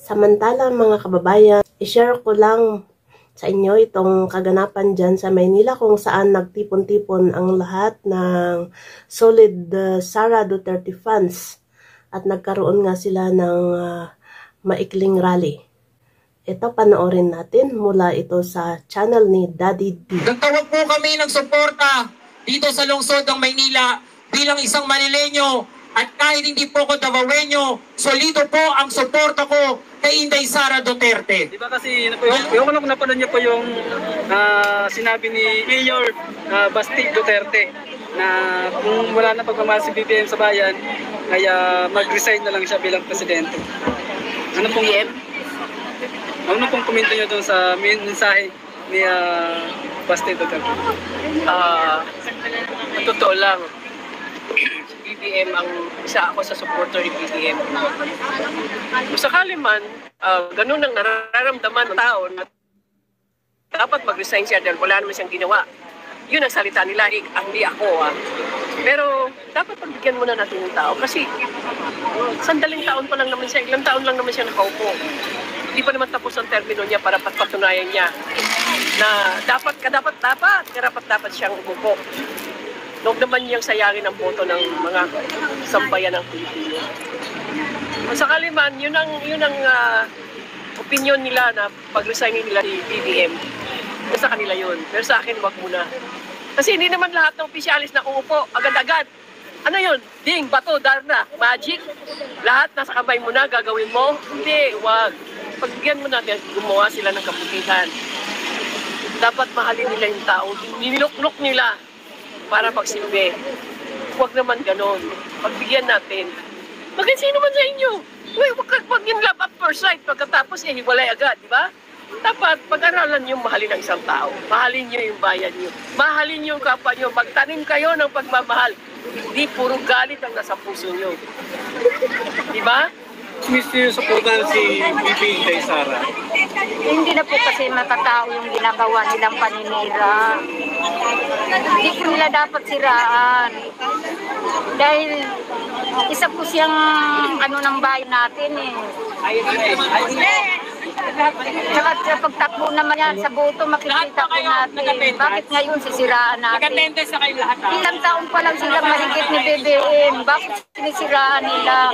Samantala mga kababayan, i-share ko lang sa inyo itong kaganapan dyan sa Maynila kung saan nagtipon-tipon ang lahat ng solid Sara Duterte fans at nagkaroon nga sila ng maikling rally. Ito panoorin natin mula ito sa channel ni Daddy D. Nagtawag po kami ng suporta dito sa lungsod ng Maynila bilang isang Manileño at kahit hindi po ako Davaoeño, solido po ang suporta ko kay Inday Sara Duterte. Di ba kasi yung napanood niyo po yung sinabi ni Mayor Basti Duterte na kung wala na pagmamahal si BBM sa bayan, kaya mag-resign na lang siya bilang presidente. Ano pong komento niyo doon sa mensahe ni Basti Duterte? Totoo lang, BBM ang isa ako sa supporter ni BBM. Kung sakali man, ganun ang nararamdaman ng tao na dapat mag-resign siya dahil wala naman siyang ginawa. Yun ang salita nila, hindi ako. Pero dapat pagbigyan muna natin yung tao kasi sandaling taon pa lang naman siya, ilang taon lang naman siya nakaupo. Hindi pa naman tapos ang termino niya para patunayan niya na dapat siyang umupo. Huwag naman niyang sayangin ang boto ng mga sambayan ng Pilipino. Kung sakali man, yun ang opinion nila na pag-resignin nila ni BBM. Sa kanila yun. Pero sa akin, wag muna. Kasi hindi naman lahat ng opisyalis na uupo agad-agad. Ano yun? Ding, bato, darna, magic. Lahat nasa kamay mo na, gagawin mo. Hindi, wag. Pagbigyan mo natin, gumawa sila ng kabutihan. Dapat mahalin nila yung tao. Niluknok nila para magsilbi. Huwag naman ganon. Pagbigyan natin. Bakit sino man sa inyo? Wag yung love at first sight. Pagkatapos, hiwalay agad, di ba? Dapat pag-aralan nyo mahalin ang isang tao. Mahalin nyo yung bayan nyo. Mahalin nyo yung kapwa nyo. Magtanim kayo ng pagmamahal. Hindi puro galit ang nasa puso nyo. Di ba? Mr. Supportan si Inday Sara. Hindi na po kasi matatao yung ginagawa nilang paninira. Hindi po nila dapat siraan. Dahil isa po siyang ng bayan natin eh. Tsaka sa pagtakbo naman yan sa boto, makikita po natin. Bakit ngayon sisiraan natin? Nag-attendance na kayo lahat. Ilang taon pa lang sila maligit ni BBM. Bakit sinisiraan nila?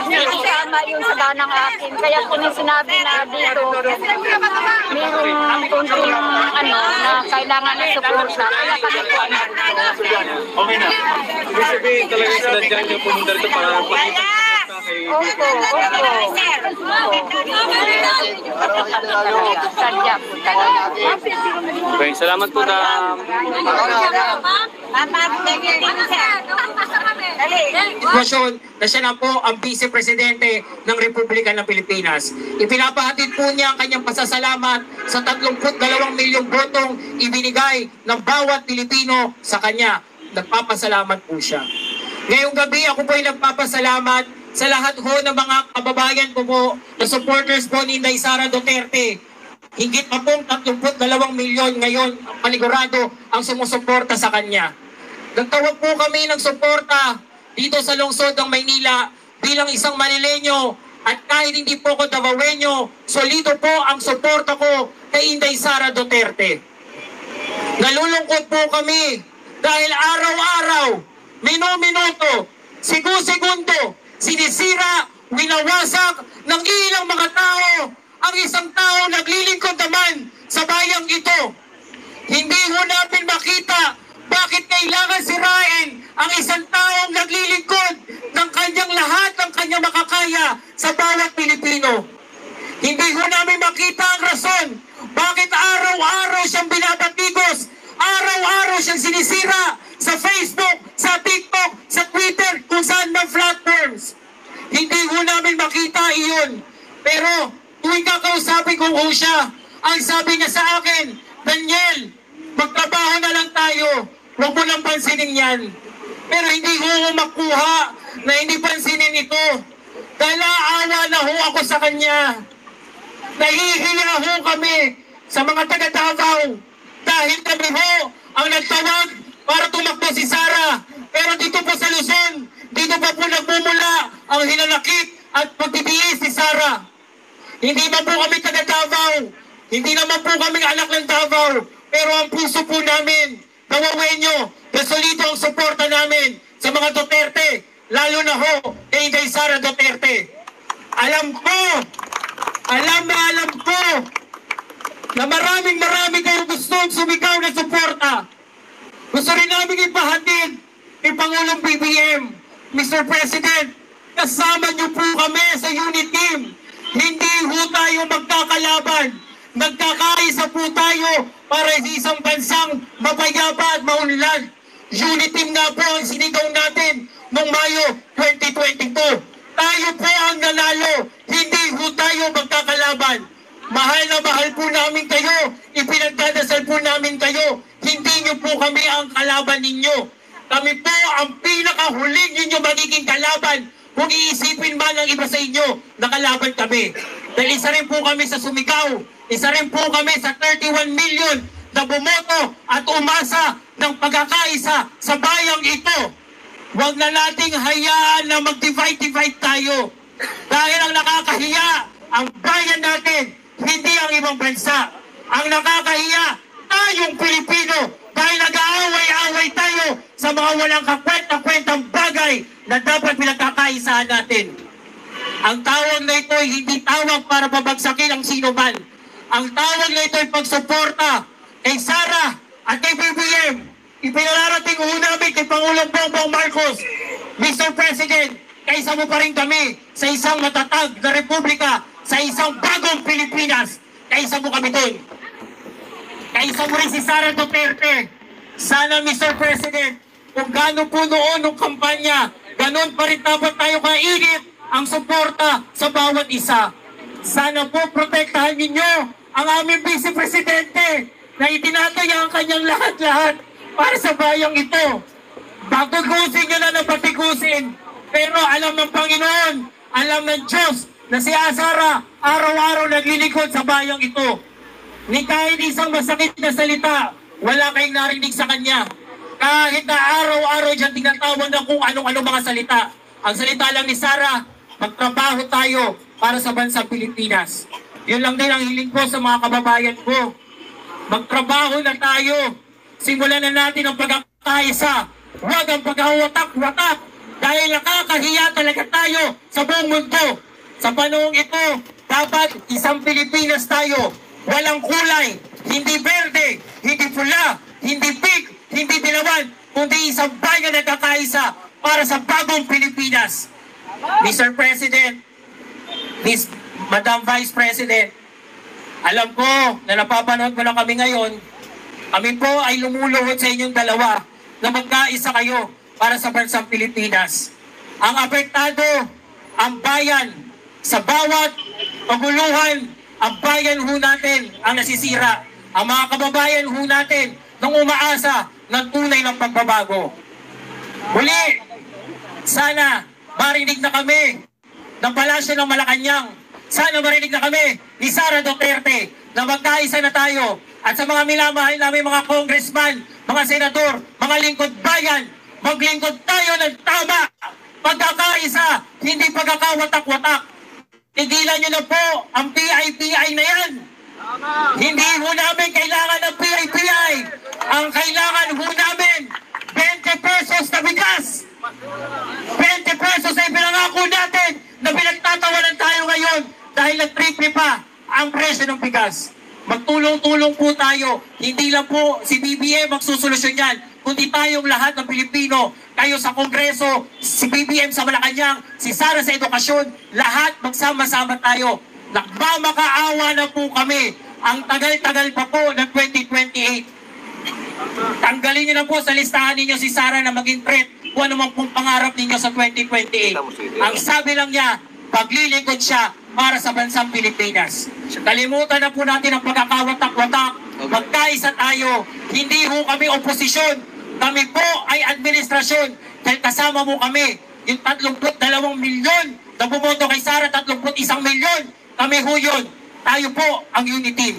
Kasama yun sa ganang akin. Kaya kung sinabi na dito, mayroong konting na kailangan na suporta. Kaya kami po Okay na. Ibig sabihin talaga sinadyan niyo pumunta rito para pakita kay Opo. Sadya po talaga. Okay, salamat po na Sitwasyon na siya na po ang Vice Presidente ng Republika ng Pilipinas. Ipinapahatid po niya ang kanyang pasasalamat sa 32 milyong botong ibinigay ng bawat Pilipino sa kanya. Nagpapasalamat po siya. Ngayong gabi ako po ay nagpapasalamat sa lahat ho ng mga kababayan ko po na supporters po ni Inday Sara Duterte. Higit pa pong 32 milyon ngayon panigurado ang sumusuporta sa kanya. Nagtawag po kami ng suporta dito sa lungsod ng Maynila bilang isang Manileño at kahit hindi po ako Davaoeño, solido po ang suporta ko kay Inday Sara Duterte. Nalulungkot po kami dahil araw-araw, minuto, segundo, sinisira, winawasak ng ilang mga tao ang isang tao naglilingkod naman sa bayang ito. Hindi ho natin makita bakit kailangan sirain ang isang taong naglilingkod ng kanyang lahat ng kanyang makakaya sa bawat Pilipino. Hindi ho namin makita ang rason bakit araw-araw siyang binabatikos, araw-araw siyang sinisira sa Facebook, sa TikTok, sa Twitter, kung saan ng platforms. Hindi ho namin makita iyon. Pero tuwing kakausapin ko ho siya, ang sabi niya sa akin, Daniel, magtrabaho na lang tayo. Huwag mo lang pansinin yan. Pero hindi ho makuha na hindi pansinin ito. Dahil naawa na ho ako sa kanya. Nahihiya ho kami sa mga taga-Davao. Dahil kami ho ang nagtawag para tumakbo si Sara. Pero dito po sa Luzon, dito pa po nagmumula ang hinanakit at pagtitiis si Sara. Hindi man po kami taga Davao. Hindi naman po kami anak ng Davao. Pero ang puso po namin, Dawawenyo, solito ang suporta namin sa mga Duterte, lalo na ho kay Inday Sara Duterte. Alam ko na maraming kayong gustong sumigaw na suporta. Gusto rin namin ipahatid kay Pangulong BBM. Mr. President, kasama niyo po kami sa unit team. Hindi ho tayo magkakalaban. Nagkakaisa po tayo para sa isang bansang mapayapa at maunlad. Unit team nga po ang sinigaw natin noong Mayo 2022. Tayo po ang nanalo. Hindi ho tayo magkakalaban. Mahal na mahal po namin kayo. Ipinagdadasal po namin kayo. Hindi nyo po kami ang kalaban ninyo. Kami po ang pinakahuling ninyo magiging kalaban. Kung iisipin man ng iba sa inyo, nakalaban kami. Dahil isa rin po kami sa sumigaw. Isa rin po kami sa 31 million na bumoto at umasa ng pagkakaisa sa bayang ito. Huwag na nating hayaan na mag-divide tayo. Dahil ang nakakahiya, ang bayan natin, hindi ang ibang bansa. Ang nakakahiya, tayong Pilipino. Dahil nag-aaway-aaway tayo sa mga walang kakwenta-kwentang bagay na dapat pinagkakaisahan natin. Ang tawag na ito ay hindi tawag para pabagsakin ang sino man. Ang tawag na ito ay pagsuporta kay Sara at kay BBM. Ipinararating ho namin kay Pangulong Bongbong Marcos. Mr. President, kaisa mo pa rin kami sa isang matatag na republika, sa isang bagong Pilipinas. Kaisa mo kami doon. Kaisa mo rin si Sara Duterte. Sana, Mr. President, kung gano'n po noon ng kampanya, gano'n pa rin dapat tayo kainit ang suporta sa bawat isa. Sana po protektahan ninyo ang aming Vice Presidente na itinataya ang kanyang lahat-lahat para sa bayang ito. Batigusin nyo na batigusin. Pero alam ng Panginoon, alam ng Diyos na si Sara araw-araw naglilingkod sa bayang ito. Ni kahit isang masakit na salita, wala kayong narinig sa kanya. Kahit na araw-araw dyan tinatawag na kung anong-anong mga salita. Ang salita lang ni Sara, magtrabaho tayo para sa bansang Pilipinas. Yun lang din ang hiling ko sa mga kababayan ko. Magtrabaho na tayo. Simulan na natin ang pagkakaisa. Huwag ang pagkawatak-watak. Dahil nakakahiya talaga tayo sa buong mundo. Sa panahong ito, dapat isang Pilipinas tayo. Walang kulay, hindi berde, hindi pula, hindi pink, hindi dilawan, kundi isang bayan na kakaisa para sa bagong Pilipinas. Mr. President, Madam Vice President, alam ko na napapanood mo lang kami ngayon. Kami po ay lumuluhod sa inyong dalawa na magkaisa kayo para sa bansang Pilipinas. Ang apektado, ang bayan, sa bawat paguluhan, ang bayan ho natin ang nasisira. Ang mga kababayan ho natin nang umaasa ng tunay ng pagbabago. Muli, sana marinig na kami ng Palasyo ng Malacanang. Sana marinig na kami ni Sara Duterte na magkaisa na tayo. At sa mga minamahal namin mga congressman, mga senador, mga lingkod bayan, maglingkod tayo ng tama. Pagkakaisa, hindi pagkakawatak-watak. Tigilan nyo na po ang PIPI na yan. Hindi ho namin kailangan ng PIPI. Ang kailangan ho namin, 20 pesos na bigas. 20 pesos ay pinangako natin na pinagtatawanan tayo ngayon dahil nag-triple pa ang presyo ng bigas. Magtulong-tulong po tayo. Hindi lang po si BBM ang susolusyon yan, kundi tayong lahat ng Pilipino. Kayo sa Kongreso, si BBM sa Malacanang, si Sara sa Edukasyon, lahat magsama-sama tayo. Nagmamakaawa na po kami. Ang tagal-tagal pa po ng 2028. Tanggalin niyo na po sa listahan ninyo si Sara na maging threat kung ano man pong pangarap ninyo sa 2028. Ang sabi lang niya, paglilingkod siya para sa bansang Pilipinas. Kalimutan na po natin ang pagkakawatak-watak. Magkaisa tayo. Hindi ho kami oposisyon. Kami po ay administrasyon. Dahil kasama mo kami. Yung 32 milyon na bumoto kay Sara, 31 milyon. Kami ho yun. Tayo po ang unity team.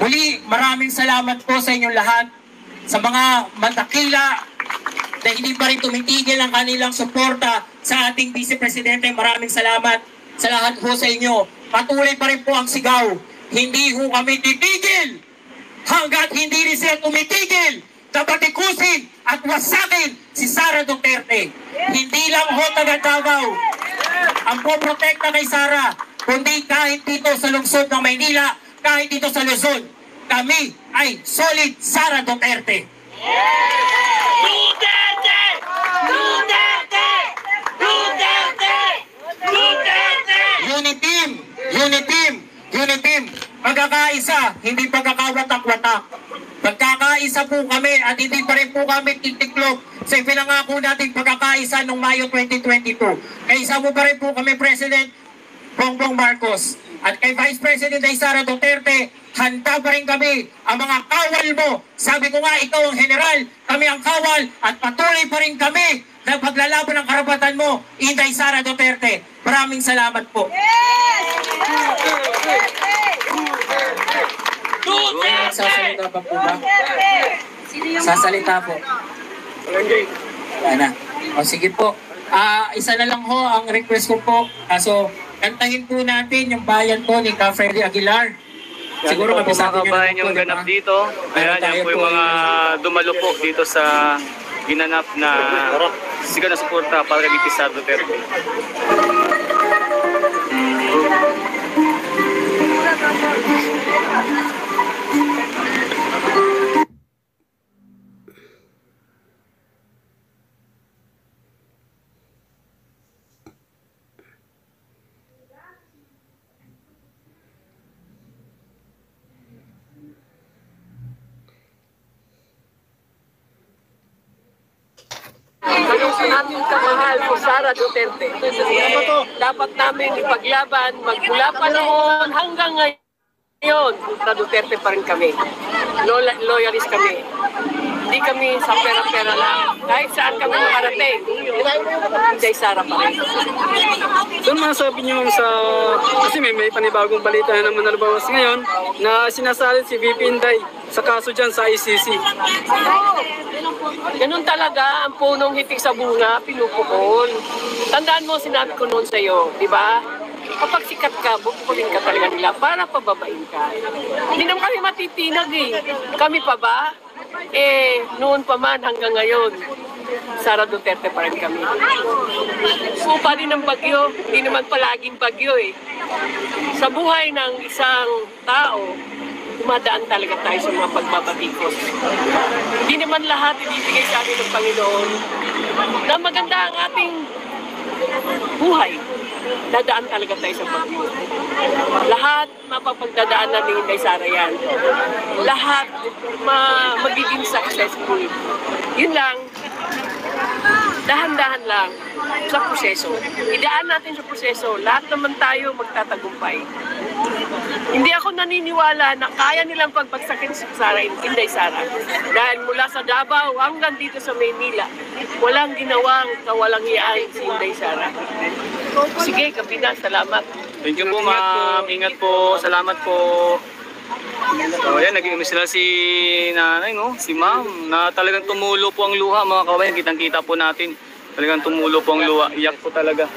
Muli, maraming salamat po sa inyong lahat. Sa mga matakila na hindi pa rin tumitigil ang kanilang suporta sa ating Vice Presidente. Maraming salamat sa lahat po sa inyo. patuloy pa rin po ang sigaw. Hindi ho kami titigil hanggat hindi rin sila tumitigil na batikusin at wasakin si Sara Duterte. Hindi lang ho taga Davao ang poprotekta kay Sara, kundi kahit dito sa lungsod ng Maynila, kahit dito sa Luzon, kami ay solid Sara Duterte. Duterte! Duterte! Duterte! Duterte! Uniteam! Uniteam! Uniteam! Pagkakaisa, hindi pagkakawatak-watak. Pagkakaisa po kami at hindi pa rin po kami titiklop sa pinangako nating pagkakaisa noong Mayo 2022. Kaisa mo pa rin po kami, President Bongbong Marcos. At kay Vice President Sara Duterte, handa pa rin kami ang mga kawal mo. Sabi ko nga, ikaw ang general, kami ang kawal, at patuloy pa rin kami na paglalaban ng karapatan mo, Inday Sara Duterte. Maraming salamat po. Sasalita pa po ba? Sasalita po. Wala na. O sige po. Isa na lang ho ang request ko po. So, kantahin po natin yung bayan po ni Ka Freddy Aguilar. Siguro kami sa atin yung ganap dito. Ayan, yan po yung mga dumalo po dito sa ginanap na siga na suporta para kay Sara Duterte. Namin kamahal si Sara Duterte. Dapat namin ipaglaban magmula pa noon hanggang ngayon. Sa Duterte pa rin kami. Loyalist kami. Hindi kami sa pera-pera lang. Kahit saan kami makarating, hindi Sara pa rin. Doon masabi niyo sa, kasi may panibagong balita na naman nalabas ngayon na sinasalin si VP Inday sa kaso dyan sa ICC. Ganun talaga, ang punong hitik sa bunga, pinupukol. Tandaan mo, sinabi ko noon sa iyo, di ba? Kapag sikat ka, bupukulin ka talaga nila para pababain ka. Hindi naman kami matitinag eh. Kami pa ba? Noon pa man hanggang ngayon, Sara Duterte pa rin kami. Supa din ng bagyo, hindi naman palaging bagyo eh. Sa buhay ng isang tao, dumadaan talaga tayo sa mga pagbabatikos. Hindi naman lahat ibibigay sa atin ng Panginoon na maganda ang ating buhay. Dadaan talaga tayo sa bagyo. Lahat mapapagdadaanan ni Inday Sara yan. Lahat magiging successful. Yun lang, dahan-dahan lang sa proseso. Idaan natin sa proseso, lahat naman tayo magtatagumpay. Hindi ako naniniwala na kaya nilang pagbagsakin si Inday Sara. Dahil mula sa Davao hanggang dito sa Maynila, walang ginawang kawalang hiyaan si Inday Sara. Sige, Kapina, salamat. Thank you po, ma'am. Ingat po. Salamat po. So, ayan, naging sila si nanay, no? Si ma'am, na talagang tumulo po ang luha, mga kabayan. Kitang-kita po natin. Talagang tumulo po ang luha. Iyak po talaga.